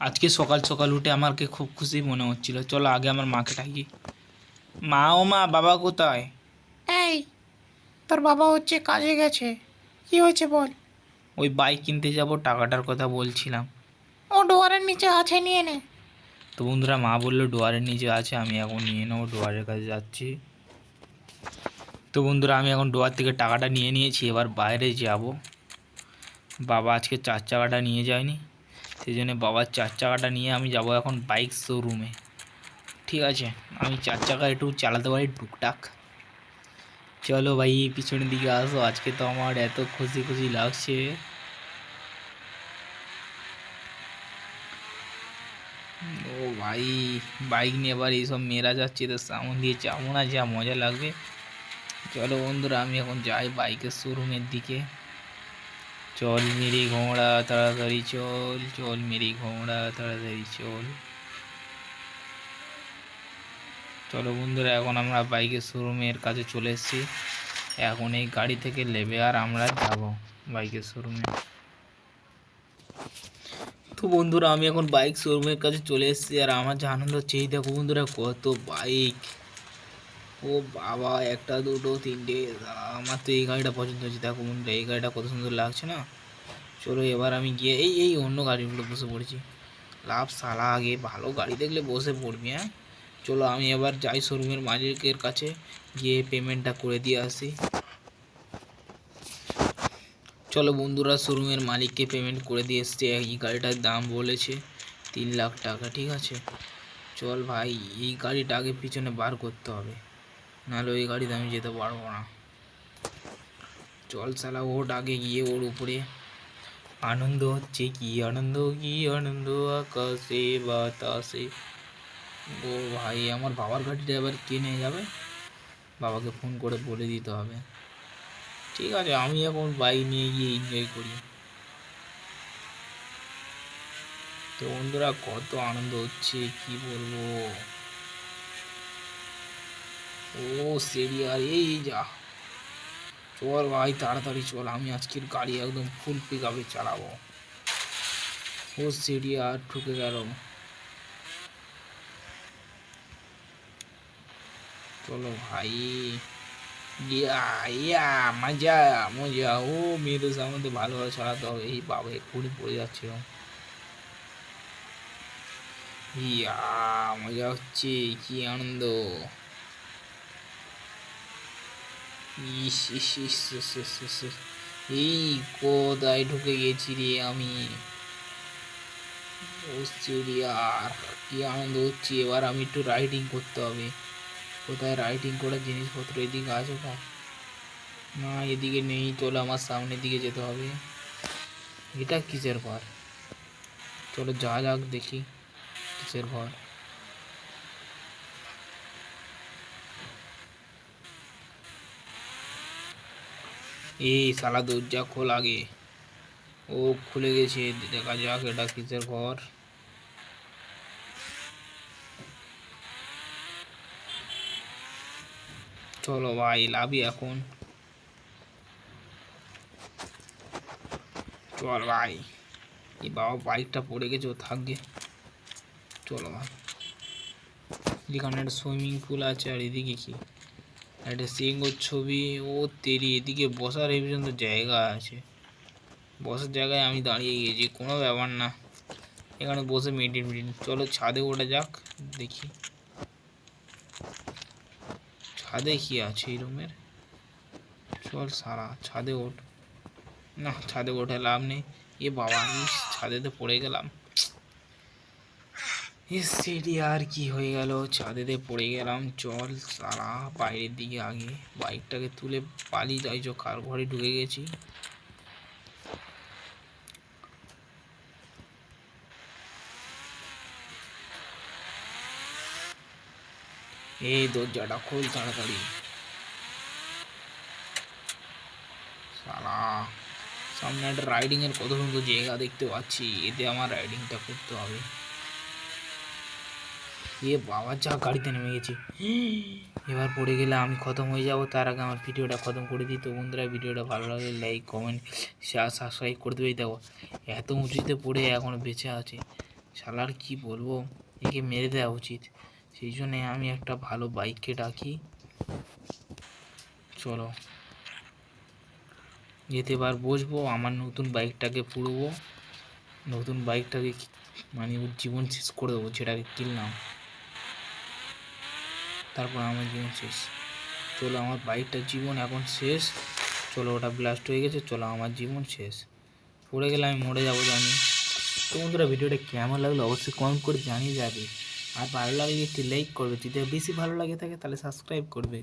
আজকে সকাল সকাল উঠে আমাকে খুব খুশি মনে হচ্ছিল। চলো আগে আমার মাকে ডাকি। মা, ও মা, বাবা কোথায়? এই, তোর বাবা হচ্ছে কাজে গেছে। কি হয়েছে বল? ওই বাইক কিনতে যাব, টাকাটার কথা বলছিলাম। ও ডোয়ারের নিচে আছে, নিয়ে নে। তো বন্ধুরা, মা বললো ডোয়ারের নিচে আছে, আমি এখন নিয়ে নেবো, ডোয়ারের কাছে যাচ্ছি। তো বন্ধুরা, আমি এখন ডোয়ার থেকে টাকাটা নিয়ে নিয়েছি, এবার বাইরে যাব। বাবা আজকে 4 চাকাটা নিয়ে যায়নি, সেই জন্য বাবার 4 চাকাটা নিয়ে আমি যাব এখন বাইক শোরুমে। ঠিক আছে, আমি 4 চাকা একটু চালাতে পারি টুকটাক। চলো ভাই, পিছনের দিকে আসো, আজকে তো আমার এত খুশি খুশি লাগছে। ও ভাই, বাইক নিয়ে এবার এইসব মেয়েরা যাচ্ছে, তো সামন দিয়ে যাবো না, যা মজা লাগবে। চলো বন্ধুরা, আমি এখন যাই বাইকের শোরুমের দিকে। চল মেরি ঘোড়া তাড়াতাড়ি চল, চল মেরি ঘোড়া তাড়াতাড়ি চল। চলো বন্ধুরা, এখন আমরা বাইকের শোরুমের কাছে চলে এসেছি। এখন এই গাড়ি থেকে নেবে আর আমরা যাব বাইকের শোরুমে। তো বন্ধুরা, আমি এখন বাইক শোরুমের কাছে চলে এসেছি, আর আমার যে আনন্দ হচ্ছে, এই দেখো বন্ধুরা কত বাইক। ও বাবা, একটা দুটো তিনটে, আমার তো এই গাড়িটা পছন্দ হয়েছে। দেখো বন্ধুরা, এই গাড়িটা কত সুন্দর লাগছে না? চলো এবার আমি গিয়ে এই এই অন্য গাড়িগুলো বসে পড়েছি। লাভ সালা, আগে ভালো গাড়ি দেখলে বসে পড়বি। হ্যাঁ, চলো আমি এবার যাই শোরুমের মালিকের কাছে, গিয়ে পেমেন্টটা করে দিয়ে আসি। চলো বন্ধুরা, শোরুমের মালিককে পেমেন্ট করে দিয়ে এসছে। এই গাড়িটার দাম বলেছে 3 লাখ টাকা। ঠিক আছে, চল ভাই, এই গাড়িটা আগে পিছনে বার করতে হবে, নাহলে ওই গাড়িতে আমি যেতে পারবো না। চল শালা, ওট আগে গিয়ে ওর উপরে। আনন্দ হচ্ছে, কি আনন্দ, কি আনন্দ, আকাশে বাতাসে। ও ভাই, আমার বাবার গাড়িটা এবার কে নিয়ে যাবে? বাবাকে ফোন করে বলে দিতে হবে। ঠিক আছে, আমি এখন বাইক নিয়ে গিয়ে এনজয় করি। তো বন্ধুরা, কত আনন্দ হচ্ছে কি বলবো। ও সেরি, আর এই যা, চল ভাই তাড়াতাড়ি চল, আমি আজকের গাড়ি একদম ফুল পিক আপে চালাবো। ও সেরি, আর ঠুকে গেল। চলো ভাই, ইয়া ইয়া, মজা মজা। ও মেয়েদের সামনে ভালোভাবে চালাতে হবে। এই বাবা, এক্ষুনি পড়ে যাচ্ছিল। ইয়া, মজা হচ্ছে, কি আনন্দ। ইস ইস ইস ইস ইস ইস ইস। এই কোথায় ঢুকে গেছি রে আমি। আর কি আনন্দ হচ্ছে। এবার আমি একটু রাইডিং করতে হবে। কোথায় রাইডিং করার জিনিসপত্র এদিকে আছে? তা না, এদিকে নেই। চলো আমার সামনের দিকে যেতে হবে। এটা কিসের ঘর? চলো যা যাক দেখি কিসের ঘর। এই শালা, দরজা খোল আগে। ও খুলে গেছে, দেখা যাক এটা কিসের ঘর। চলো ভাই, লাভি এখন। চল ভাই, এই বাবা বাইকটা পড়ে গেছে, ও থাকবে। চলো ভাই, এখানে একটা সুইমিং পুল আছে, আর এদিকে কি একটা সিংহর ছবি। ও তেরি, এদিকে বসার এই পর্যন্ত জায়গা আছে। বসার জায়গায় আমি দাঁড়িয়ে গেছি, কোনো ব্যাপার না। এখানে বসে মেডিটেট মেডিটেট। চলো ছাদে ওঠা যাক, দেখি ছাদে কি আছে এই রুমের। চল সারা, ছাদে ওঠ। না, ছাদে ওঠে লাভ নেই। এ বাবা, ইস, ছাদেতে পড়ে গেলাম। সিঁড়ি, আর কি হয়ে গেল, ছাদেতে পড়ে গেলাম। চল সারা, বাইরের দিকে আগে বাইকটাকে তুলে পালিয়ে যাই। কার ঘরে ঢুকে গেছি। এই দরজাটা খোল তাড়াতাড়ি সারা। সামনে একটা রাইডিং এর কত সুন্দর জায়গা দেখতে পাচ্ছি, এতে আমার রাইডিংটা করতে হবে। এ বাবা, যা গাড়িতে নেমে গেছি। এবার পড়ে গেলে আমি খতম হয়ে যাব। তার আগে আমার ভিডিওটা খতম করে দিই। তো বন্ধুরা, ভিডিওটা ভালো লাগলে লাইক কমেন্ট শেয়ার সাবস্ক্রাইব করে দেবেই। দেখো এত উঁচুতে পড়ে এখনো বেঁচে আছে। শালার কি বলবো, একে মেরে দেওয়া উচিত। সেই জন্যে আমি একটা ভালো বাইককে ডাকি। চলো যেতে এবার বসবো, আমার নতুন বাইকটাকে পুড়বো, নতুন বাইকটাকে মানে ওর জীবন শেষ করে দেবো, যেটাকে কিনলাম, তারপর আমার জীবন শেষ। চলো আমার বাইকটার জীবন এখন শেষ। চলো ওটা ব্লাস্ট হয়ে গেছে, চলো আমার জীবন শেষ। পড়ে গেলে আমি মরে যাবো জানি। তো বন্ধুরা ভিডিওটা কেমন লাগলো অবশ্যই কমেন্ট করে জানিয়ে যাবে। আর ভালো লাগলে একটি লাইক করবে, যদি বেশি ভালো লাগে থাকে তাহলে সাবস্ক্রাইব করবে।